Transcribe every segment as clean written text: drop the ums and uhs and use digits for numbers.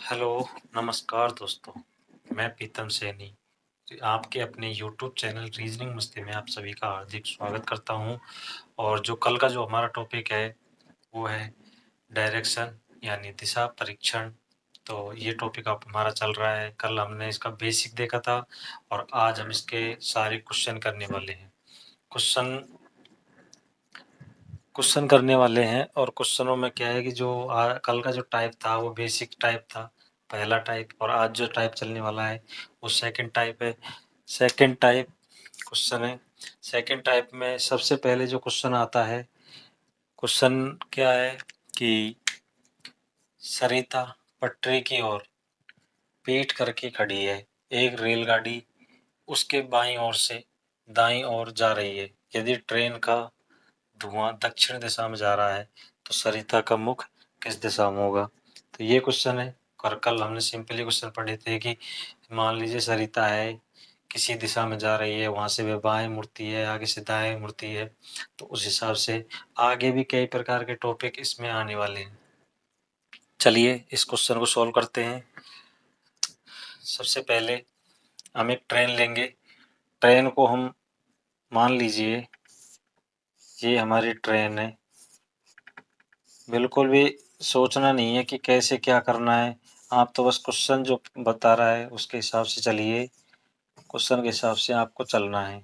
Hello, नमस्कार दोस्तों। मैं प्रीतम सैनी आपके अपने यूट्यूब चैनल रीजनिंग मस्ती में आप सभी का हार्दिक स्वागत करता हूं। और जो कल का जो हमारा टॉपिक है वो है डायरेक्शन यानी दिशा परीक्षण। तो ये टॉपिक अब हमारा चल रहा है। कल हमने इसका बेसिक देखा था और आज हम इसके सारे क्वेश्चन करने वाले हैं। क्वेश्चन करने वाले हैं और क्वेश्चनों में क्या है कि जो कल का जो टाइप था वो बेसिक टाइप था, पहला टाइप, और आज जो टाइप चलने वाला है वो सेकंड टाइप है। सेकंड टाइप क्वेश्चन है। सेकंड टाइप में सबसे पहले जो क्वेश्चन आता है, क्वेश्चन क्या है कि सरिता पटरी की ओर पीठ करके खड़ी है। एक रेलगाड़ी उसके बाईं ओर से दाईं ओर जा रही है। यदि ट्रेन का धुआं दक्षिण दिशा में जा रहा है तो सरिता का मुख किस दिशा में होगा। तो ये क्वेश्चन है। और कल हमने सिंपली क्वेश्चन पढ़े थे कि मान लीजिए सरिता है, किसी दिशा में जा रही है, वहां से वह बाएं मुड़ती है, आगे से दाएं मुड़ती है। तो उस हिसाब से आगे भी कई प्रकार के टॉपिक इसमें आने वाले हैं। चलिए इस क्वेश्चन को सॉल्व करते हैं। सबसे पहले हम एक ट्रेन लेंगे। ट्रेन को हम मान लीजिए ये हमारी ट्रेन है। बिल्कुल भी सोचना नहीं है कि कैसे क्या करना है, आप तो बस क्वेश्चन जो बता रहा है उसके हिसाब से चलिए। क्वेश्चन के हिसाब से आपको चलना है।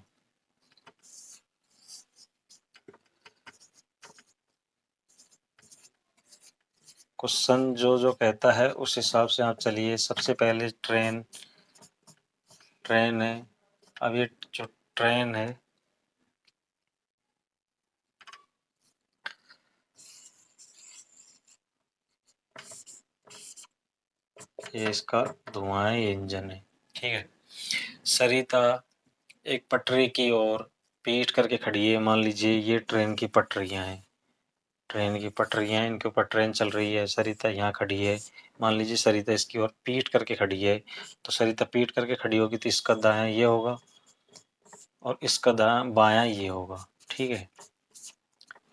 क्वेश्चन जो जो कहता है उस हिसाब से आप चलिए। सबसे पहले ट्रेन है। अब ये जो ट्रेन है ये इसका धुआं है, ये इंजन है, ठीक है। सरिता एक पटरी की ओर पीठ करके खड़ी है। मान लीजिए ये ट्रेन की पटरियां हैं। ट्रेन की पटरियां, इनके ऊपर ट्रेन चल रही है। सरिता यहाँ खड़ी है। मान लीजिए सरिता इसकी ओर पीठ करके खड़ी है। तो सरिता पीठ करके खड़ी होगी तो इसका दायां ये होगा और इसका दायां बायां ये होगा, ठीक है।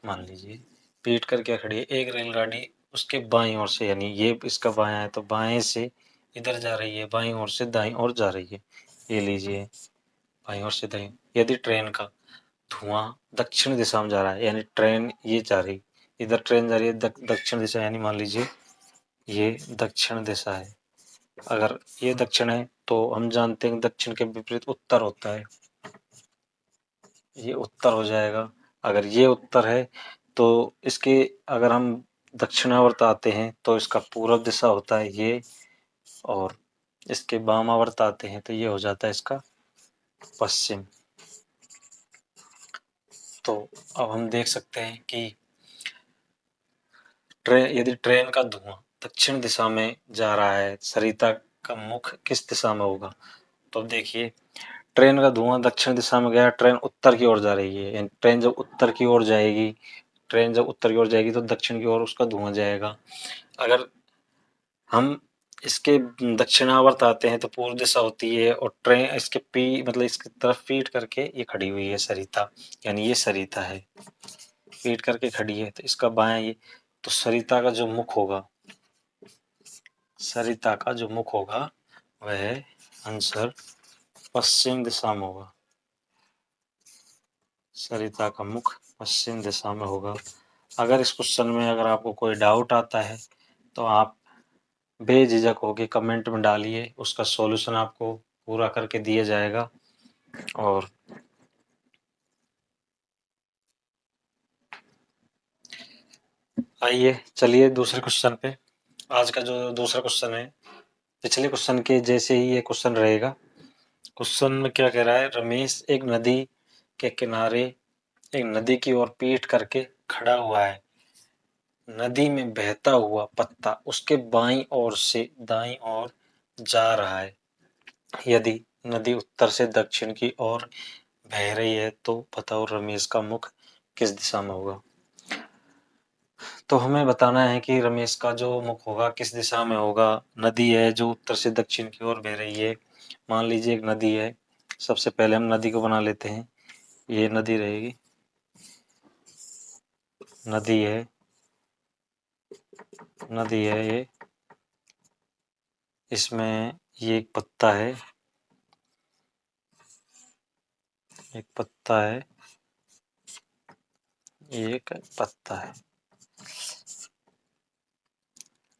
मान लीजिए पीठ करके खड़ी है। एक रेलगाड़ी उसके बाईं ओर से, यानी ये इसका बायां है तो बाएं से इधर जा रही है, बाईं ओर से दाईं ओर जा रही है। ये लीजिए बाईं ओर से दाईं। यदि ट्रेन का धुआं दक्षिण दिशा में जा रहा है, यानी ट्रेन ये जा रही, इधर ट्रेन जा रही है दक्षिण दिशा, यानी मान लीजिए ये दक्षिण दिशा है। अगर ये दक्षिण है तो हम जानते हैं दक्षिण के विपरीत उत्तर होता है, ये उत्तर हो जाएगा। अगर ये उत्तर है तो इसके अगर हम दक्षिणावर्त आते हैं तो इसका पूर्व दिशा होता है ये, और इसके वामावर्त आते हैं तो ये हो जाता है इसका पश्चिम। तो अब हम देख सकते हैं कि यदि ट्रेन का धुआं दक्षिण दिशा में जा रहा है, सरिता का मुख किस दिशा में होगा। तो अब देखिए ट्रेन का धुआं दक्षिण दिशा में गया, ट्रेन उत्तर की ओर जा रही है। यानी ट्रेन जब उत्तर की ओर जाएगी, तो दक्षिण की ओर उसका धुआं जाएगा। अगर हम इसके दक्षिणावर्त आते हैं तो पूर्व दिशा होती है, और ट्रेन इसके मतलब इसकी तरफ पीठ करके ये खड़ी हुई है सरिता, यानी ये सरिता है, पीठ करके खड़ी है। तो इसका बायां ये, तो सरिता का जो मुख होगा, वह आंसर पश्चिम दिशा में होगा। सरिता का मुख पश्चिम दिशा में होगा। अगर इस क्वेश्चन में अगर आपको कोई डाउट आता है तो आप बेझिझक होके कमेंट में डालिए, उसका सॉल्यूशन आपको पूरा करके दिया जाएगा। और आइए चलिए दूसरे क्वेश्चन पे। आज का जो दूसरा क्वेश्चन है पिछले क्वेश्चन के जैसे ही ये क्वेश्चन रहेगा। क्वेश्चन में क्या कह रहा है, रमेश एक नदी के किनारे एक नदी की ओर पीठ करके खड़ा हुआ है। नदी में बहता हुआ पत्ता उसके बाईं ओर से दाईं ओर जा रहा है। यदि नदी उत्तर से दक्षिण की ओर बह रही है तो बताओ रमेश का मुख किस दिशा में होगा। तो हमें बताना है कि रमेश का जो मुख होगा किस दिशा में होगा। नदी है जो उत्तर से दक्षिण की ओर बह रही है। मान लीजिए एक नदी है। सबसे पहले हम नदी को बना लेते हैं। ये नदी रहेगी, नदी है, नदी है ये, इसमें ये एक पत्ता है, एक पत्ता है, एक पत्ता है।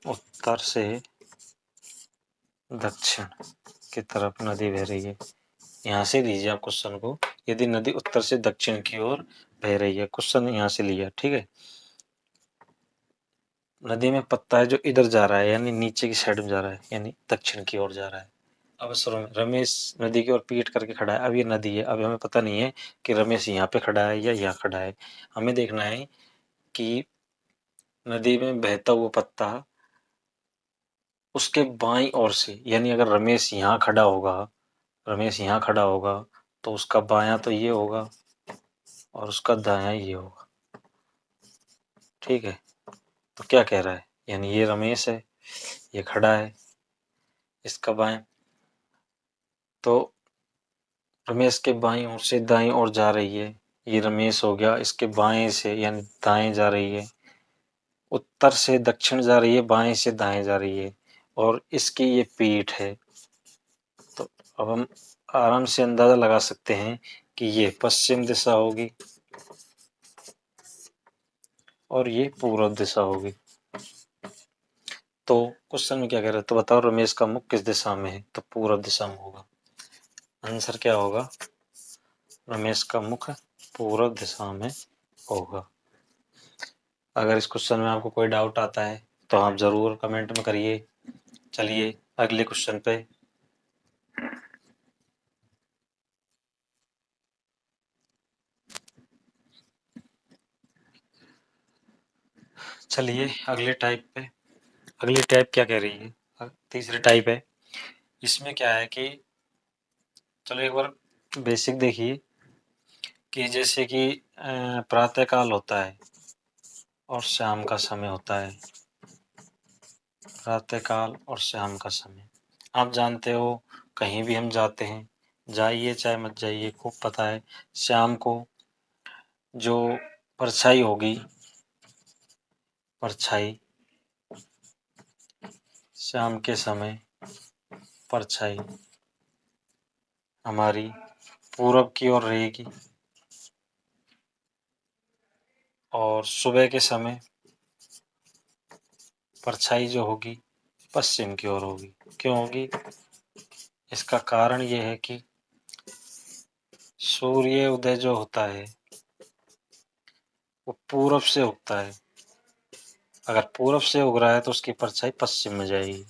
उत्तर से दक्षिण की तरफ नदी बह रही है। यहाँ से लीजिए आप क्वेश्चन को, यदि नदी उत्तर से दक्षिण की ओर बह रही है, क्वेश्चन यहाँ से लिया, ठीक है। नदी में पत्ता है जो इधर जा रहा है, यानी नीचे की साइड में जा रहा है, यानी दक्षिण की ओर जा रहा है। अब रमेश नदी की ओर पीठ करके खड़ा है। अब ये नदी है, अब हमें पता नहीं है कि रमेश यहाँ पे खड़ा है या यहाँ खड़ा है। हमें देखना है कि नदी में बहता हुआ पत्ता उसके बाईं ओर से, यानी अगर रमेश यहाँ खड़ा होगा, रमेश यहाँ खड़ा होगा तो उसका बायां तो ये होगा और उसका दायां ये होगा, ठीक है। तो क्या कह रहा है, यानी ये रमेश है, ये खड़ा है, इसका बाएं, तो रमेश के बाईं ओर से दाईं ओर जा रही है, ये रमेश हो गया, इसके बाएं से यानी दाएं जा रही है, उत्तर से दक्षिण जा रही है, बाएं से दाएं जा रही है, और इसकी ये पीठ है। तो अब हम आराम से अंदाजा लगा सकते हैं कि ये पश्चिम दिशा होगी और ये पूर्व दिशा होगी। तो क्वेश्चन में क्या कह रहे हैं, तो बताओ रमेश का मुख किस दिशा में है, तो पूर्व दिशा में होगा। आंसर क्या होगा, रमेश का मुख पूर्व दिशा में होगा। अगर इस क्वेश्चन में आपको कोई डाउट आता है तो आप जरूर कमेंट में करिए। चलिए अगले क्वेश्चन पे। चलिए अगले टाइप पे। अगली टाइप क्या कह रही है, तीसरी टाइप है। इसमें क्या है कि चलो एक बार बेसिक देखिए कि जैसे कि प्रातः काल होता है और शाम का समय होता है। प्रातः काल और शाम का समय आप जानते हो, कहीं भी हम जाते हैं, जाइए चाहे मत जाइए, खूब पता है शाम को जो परछाई होगी, परछाई शाम के समय परछाई हमारी पूरब की ओर रहेगी और सुबह के समय परछाई जो होगी पश्चिम की ओर होगी। क्यों होगी, इसका कारण ये है कि सूर्य उदय जो होता है वो पूरब से उगता है। अगर पूरब से उग रहा है तो उसकी परछाई पश्चिम में जाएगी,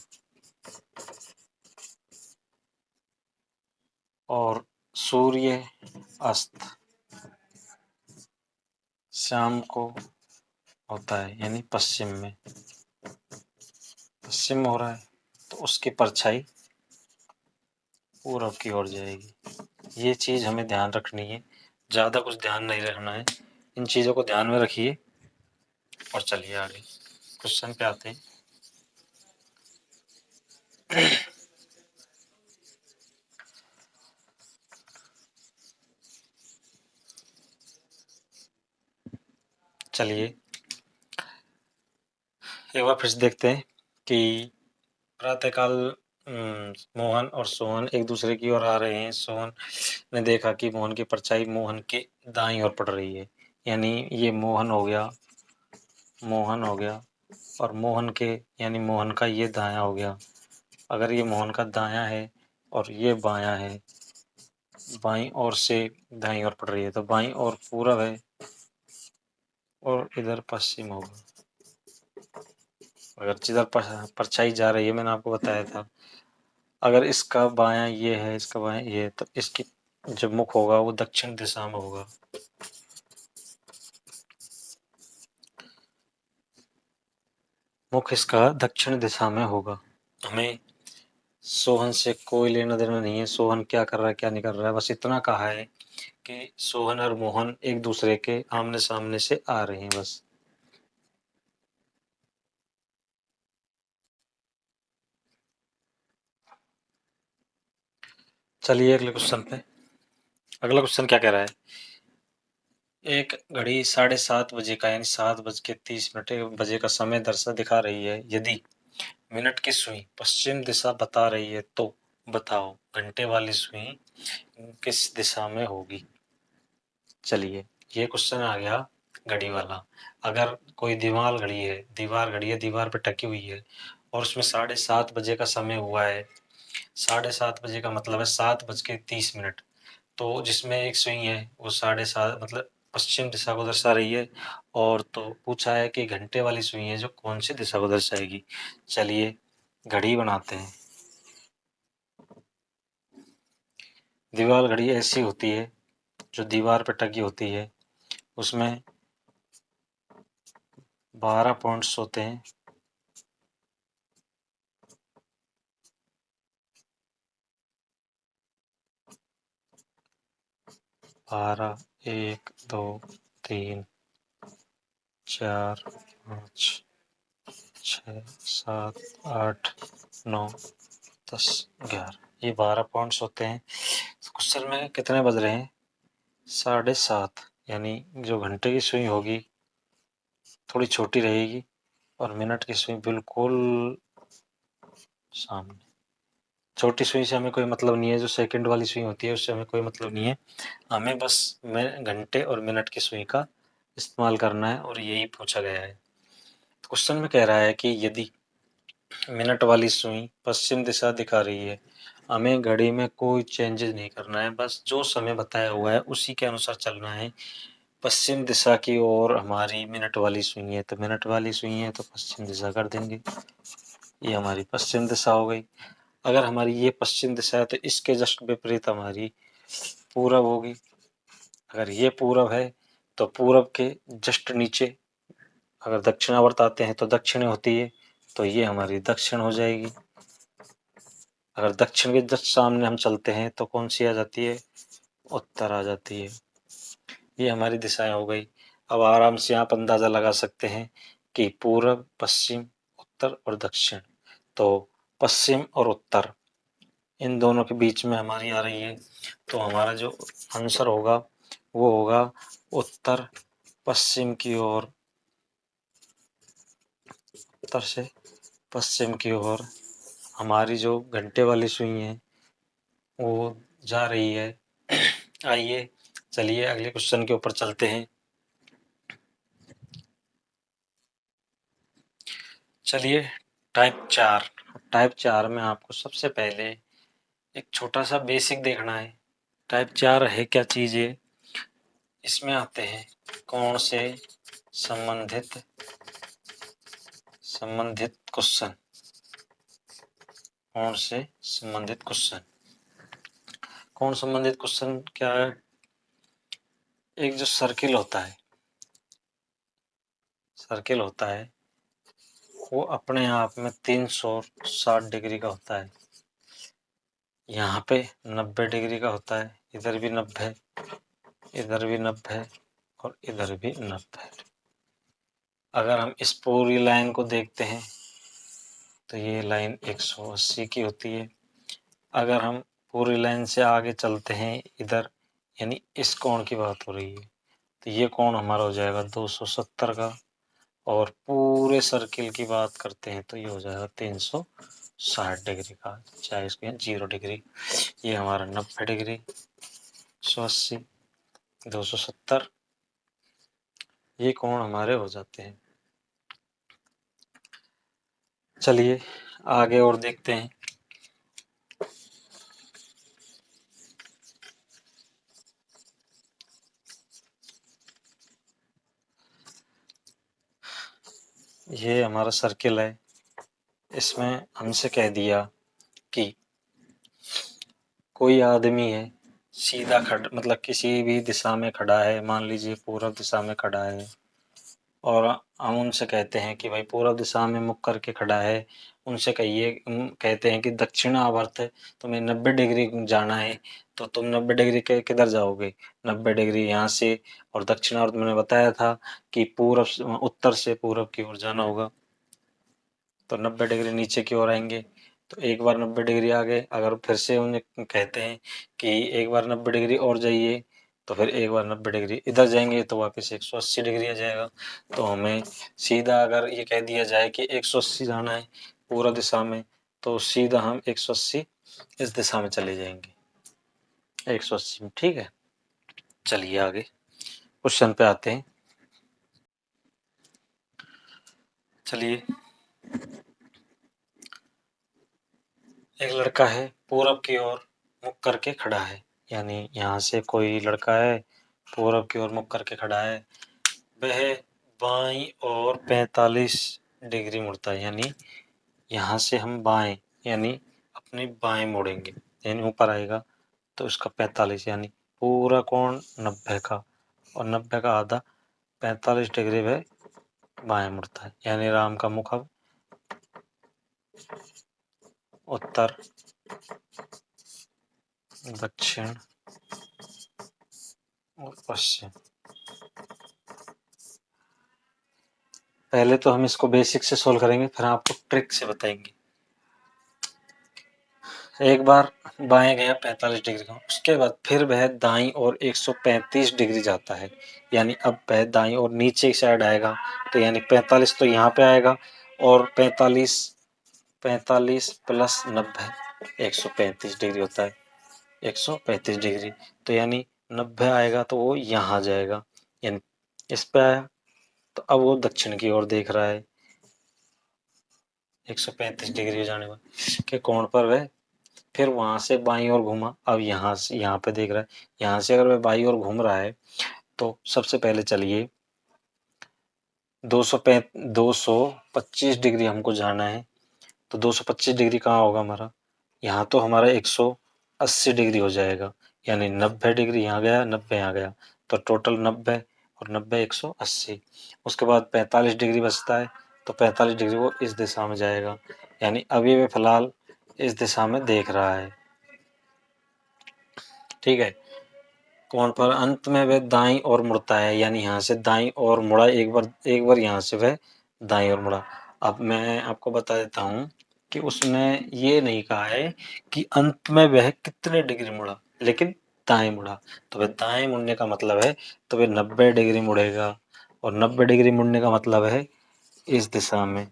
और सूर्य अस्त शाम को होता है, यानी पश्चिम में, पश्चिम में हो रहा है तो उसकी परछाई पूरब की ओर जाएगी। ये चीज़ हमें ध्यान रखनी है, ज़्यादा कुछ ध्यान नहीं रखना है, इन चीज़ों को ध्यान में रखिए। और चलिए आगे क्वेश्चन पे आते हैं। चलिए एक बार फिर से देखते हैं कि प्रातःकाल मोहन और सोहन एक दूसरे की ओर आ रहे हैं। सोहन ने देखा कि मोहन की परछाई मोहन के दाईं ओर पड़ रही है, यानी ये मोहन हो गया, मोहन हो गया, और मोहन के यानी मोहन का ये दायां हो गया। अगर ये मोहन का दायां है और ये बायां है, बाईं ओर से दाईं ओर पड़ रही है, तो बाईं ओर पूरब है और इधर पश्चिम होगा। अगर जिधर परछाई जा रही है, मैंने आपको बताया था, अगर इसका बायां ये है, इसका बायां ये है, तो इसकी जो मुख होगा वो दक्षिण दिशा में होगा। मुख इसका दक्षिण दिशा में होगा। हमें सोहन से कोई लेना देना नहीं है, सोहन क्या कर रहा है क्या नहीं कर रहा है, बस इतना कहा है कि सोहन और मोहन एक दूसरे के आमने सामने से आ रहे हैं बस। चलिए अगले क्वेश्चन पे। अगला क्वेश्चन क्या कह रहा है, एक घड़ी 7:30 बजे का यानी 7:30 बजे का समय दर्शा दिखा रही है। यदि मिनट की सुई पश्चिम दिशा बता रही है तो बताओ घंटे वाली सुई किस दिशा में होगी। चलिए, ये क्वेश्चन आ गया घड़ी वाला। अगर कोई दीवार घड़ी है, दीवार पे टकी हुई है और उसमें 7:30 बजे का समय हुआ है। 7:30 बजे का मतलब है 7:30 तो जिसमें एक सुई है वो 7:30 मतलब पश्चिम दिशा को दर्शा रही है। और तो पूछा है कि घंटे वाली सुई है जो कौन सी दिशा को दर्शाएगी। चलिए घड़ी बनाते हैं। दीवार घड़ी ऐसी होती है जो दीवार पर टकी होती है, उसमें 12 पॉइंट्स होते हैं। 12, 1, 2, 3, 4, 5, 6, 7, 8, 9, 10, 11, ये 12 पॉइंट्स होते हैं। क्वेश्चन में कितने बज रहे हैं? 7:30, यानी जो घंटे की सुई होगी थोड़ी छोटी रहेगी और मिनट की सुई बिल्कुल सामने। छोटी सुई से हमें कोई मतलब नहीं है, जो सेकंड वाली सुई होती है उससे हमें कोई मतलब नहीं है। हमें बस घंटे और मिनट की सुई का इस्तेमाल करना है और यही पूछा गया है। क्वेश्चन में कह रहा है कि यदि मिनट वाली सुई पश्चिम दिशा दिखा रही है, हमें घड़ी में कोई चेंजेस नहीं करना है, बस जो समय बताया हुआ है उसी के अनुसार चलना है। पश्चिम दिशा की ओर हमारी मिनट वाली सुई है, तो मिनट वाली सुई है तो पश्चिम दिशा कर देंगे। ये हमारी पश्चिम दिशा हो गई। अगर हमारी ये पश्चिम दिशा है तो इसके जस्ट विपरीत हमारी पूरब होगी। अगर ये पूरब है तो पूरब के जस्ट नीचे अगर दक्षिणावर्त आते हैं तो दक्षिण होती है, तो ये हमारी दक्षिण हो जाएगी। अगर दक्षिण के जस्ट सामने हम चलते हैं तो कौन सी आ जाती है? उत्तर आ जाती है। ये हमारी दिशाएं हो गई। अब आराम से आप अंदाजा लगा सकते हैं कि पूरब, पश्चिम, उत्तर और दक्षिण, तो पश्चिम और उत्तर इन दोनों के बीच में हमारी आ रही है, तो हमारा जो आंसर होगा वो होगा उत्तर पश्चिम की ओर। उत्तर से पश्चिम की ओर हमारी जो घंटे वाली सुई है वो जा रही है। आइए चलिए अगले क्वेश्चन के ऊपर चलते हैं। चलिए टाइप 4 में आपको सबसे पहले एक छोटा सा बेसिक देखना है। टाइप 4 है क्या चीज है? इसमें आते हैं कोण से संबंधित क्वेश्चन। कोण से संबंधित क्वेश्चन। कोण संबंधित क्वेश्चन क्या है? एक जो सर्किल होता है, वो अपने आप में 360 डिग्री का होता है। यहाँ पे 90 डिग्री का होता है, इधर भी 90, इधर भी 90 और इधर भी 90। अगर हम इस पूरी लाइन को देखते हैं तो ये लाइन 180 की होती है। अगर हम पूरी लाइन से आगे चलते हैं इधर, यानी इस कोण की बात हो रही है, तो ये कोण हमारा हो जाएगा 270 का। और पूरे सर्किल की बात करते हैं तो ये हो जाएगा 360 डिग्री का, चाहे इसको 0 डिग्री। ये हमारा 90 डिग्री, 180, 270, ये कोण हमारे हो जाते हैं। चलिए आगे और देखते हैं। ये हमारा सर्किल है, इसमें हमसे कह दिया कि कोई आदमी है सीधा खड़ा, मतलब किसी भी दिशा में खड़ा है, मान लीजिए पूर्व दिशा में खड़ा है, और हम उनसे कहते हैं कि भाई पूर्व दिशा में मुख करके खड़ा है। उनसे कहिए, कहते हैं कि दक्षिणावर्त है, तुम्हें 90 डिग्री जाना है, तो तुम 90 डिग्री के किधर जाओगे? 90 डिग्री यहाँ से। और दक्षिणावर्त मैंने बताया था कि पूर्व उत्तर से पूर्व की ओर जाना होगा, तो 90 डिग्री नीचे की ओर आएंगे। तो एक बार 90 डिग्री आ गए, अगर फिर से उन्हें कहते हैं कि एक बार 90 डिग्री और जाइए, तो फिर एक बार 90 डिग्री इधर जाएंगे तो वापस 180 डिग्री आ जाएगा। तो हमें सीधा अगर ये कह दिया जाए कि 180 जाना है पूरा दिशा में, तो सीधा हम 180 इस दिशा में चले जाएंगे 180 में। ठीक है, चलिए आगे क्वेश्चन पे आते हैं। चलिए, एक लड़का है पूरब की ओर मुख करके खड़ा है, यानी यहाँ से कोई लड़का है पूरब की ओर मुख करके खड़ा है, वह बाईं और 45 डिग्री मुड़ता है, यानी यहाँ से हम बाएं यानी अपने बाएं मुड़ेंगे, यानी ऊपर आएगा तो इसका 45 यानी पूरा कोण 90 का, और 90 का आधा 45 डिग्री वह बाएं मुड़ता है, यानी राम का मुख अब उत्तर, दक्षिण और पश्चिम। पहले तो हम इसको बेसिक से सोल्व करेंगे, फिर आपको ट्रिक से बताएंगे। एक बार बाएं गया 45 डिग्री का, उसके बाद फिर वह दाईं और 135 डिग्री जाता है, यानी अब वह दाईं और नीचे की साइड आएगा, तो यानी 45 तो यहाँ पे आएगा, और 45 प्लस 90 135 डिग्री होता है, 135 डिग्री, तो यानी 90 आएगा तो वो यहाँ जाएगा, यानी इस पे आया, तो अब वो दक्षिण की ओर देख रहा है 135 डिग्री जाने पर के कोण पर वह, फिर वहां से बाईं ओर घूमा, अब यहाँ से यहाँ पे देख रहा है, यहाँ से अगर वह बाईं ओर घूम रहा है तो सबसे पहले चलिए 225 डिग्री हमको जाना है, तो 225 डिग्री कहाँ होगा हमारा, यहाँ तो हमारा 180 डिग्री हो जाएगा, यानी 90 डिग्री यहाँ गया 90 यहाँ गया, तो टोटल 90 और 90 180। उसके बाद 45 डिग्री बचता है, तो 45 डिग्री वो इस दिशा में जाएगा, यानी अभी वे फिलहाल इस दिशा में देख रहा है। ठीक है, कोण पर अंत में वह दाईं ओर मुड़ता है, यानी यहाँ से दाईं ओर मुड़ा, एक बार यहाँ से वह दाईं ओर मुड़ा। अब मैं आपको बता देता हूँ कि उसने ये नहीं कहा है कि अंत में वह कितने डिग्री मुड़ा, लेकिन दाएं मुड़ा, तो वह दाएं मुड़ने का मतलब है तो वह 90 डिग्री मुड़ेगा, और 90 डिग्री मुड़ने का मतलब है इस दिशा में,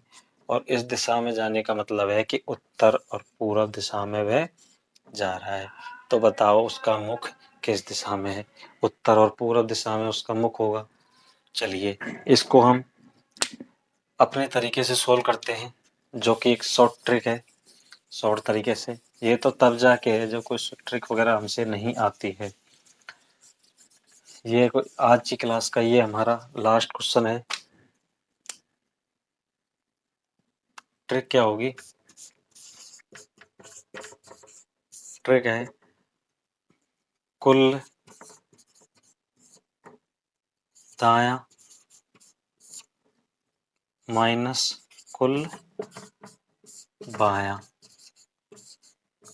और इस दिशा में जाने का मतलब है कि उत्तर और पूर्व दिशा में वह जा रहा है। तो बताओ उसका मुख किस दिशा में है, उत्तर और पूर्व दिशा में उसका मुख होगा। चलिए इसको हम अपने तरीके से सोल्व करते हैं, जो कि एक शॉर्ट ट्रिक है, शॉर्ट तरीके से। ये तो तब जाके है जो कोई ट्रिक वगैरह हमसे नहीं आती है। ये कोई आज की क्लास का ये हमारा लास्ट क्वेश्चन है। ट्रिक क्या होगी, ट्रिक है कुल दायां माइनस कुल बायां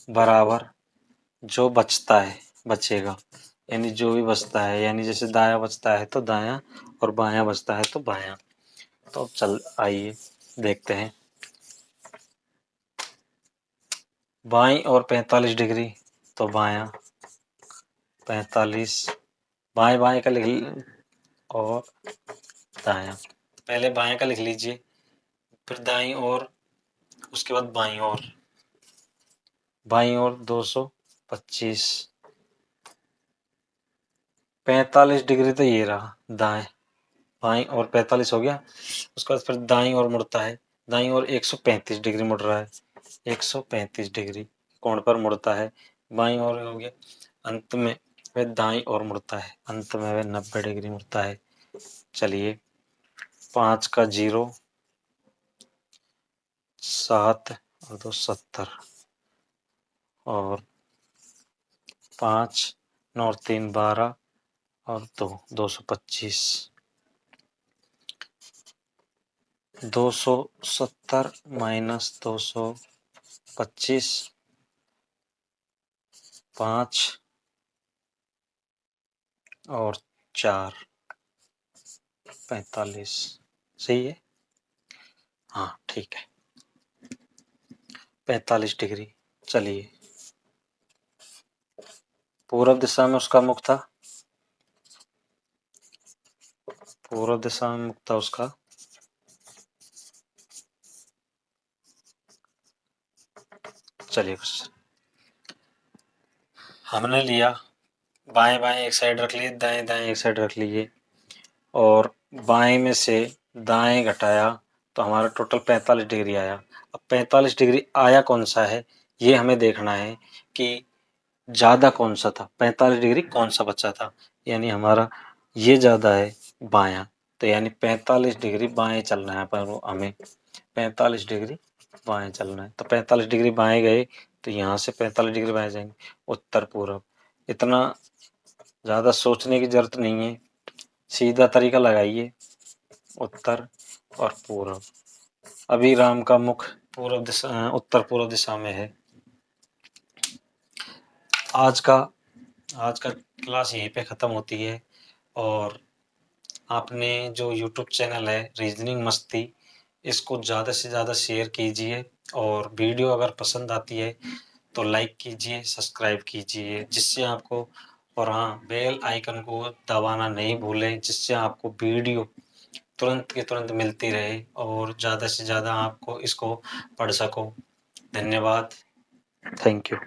बराबर जो बचता है बचेगा, यानी जो भी बचता है, यानी जैसे दायां बचता है तो दायां और बायां बचता है तो बायां। तो चल आइए देखते हैं। बाईं और 45 डिग्री, तो बायां 45, बाएं बाएं का लिख और दायां, पहले बाएं का लिख लीजिए, फिर दाईं और, उसके बाद बाईं और 225, 45 डिग्री तो ये रहा दाएं, बाईं और 45 हो गया, उसके बाद फिर दाईं ओर मुड़ता है, दाईं ओर 135 डिग्री मुड़ रहा है, 135 डिग्री कोण पर मुड़ता है, बाईं ओर हो गया, अंत में वह दाईं ओर मुड़ता है, अंत में वह 90 डिग्री मुड़ता है। चलिए 5 का 0, 7 और 2 70, और 5 9 और 3 12, और 2 225, 270 माइनस 225, 5 और 4 45, सही है, हाँ ठीक है 45 डिग्री। चलिए पूर्व दिशा में उसका मुख था, पूर्व दिशा में मुख था उसका। चलिए हमने लिया, बाएं बाएं एक साइड रख लिए, दाएं दाएं एक साइड रख लिए, और बाएं में से दाएं घटाया तो हमारा टोटल 45 डिग्री आया। अब 45 डिग्री आया कौन सा है, ये हमें देखना है कि ज्यादा कौन सा था, 45 डिग्री कौन सा बचा था। यानी हमारा ये ज्यादा है बायां, तो यानी 45 डिग्री बाएं चलना है पर हमें 45 डिग्री बाएं चलना है। तो 45 डिग्री बाएं गए तो यहाँ से 45 डिग्री बाएं जाएंगे, उत्तर पूर्व। इतना ज्यादा सोचने की जरूरत नहीं है, सीधा तरीका लगाइए, उत्तर और पूर्व। अभी राम का मुख पूर्व दिशा, उत्तर पूर्व दिशा में है। आज का क्लास यहीं पे ख़त्म होती है, और आपने जो यूट्यूब चैनल है रीजनिंग मस्ती, इसको ज़्यादा से ज़्यादा शेयर कीजिए, और वीडियो अगर पसंद आती है तो लाइक कीजिए, सब्सक्राइब कीजिए, जिससे आपको, और हाँ, बेल आइकन को दबाना नहीं भूलें, जिससे आपको वीडियो तुरंत के तुरंत मिलती रहे और ज़्यादा से ज़्यादा आपको इसको पढ़ सको। धन्यवाद। Thank you.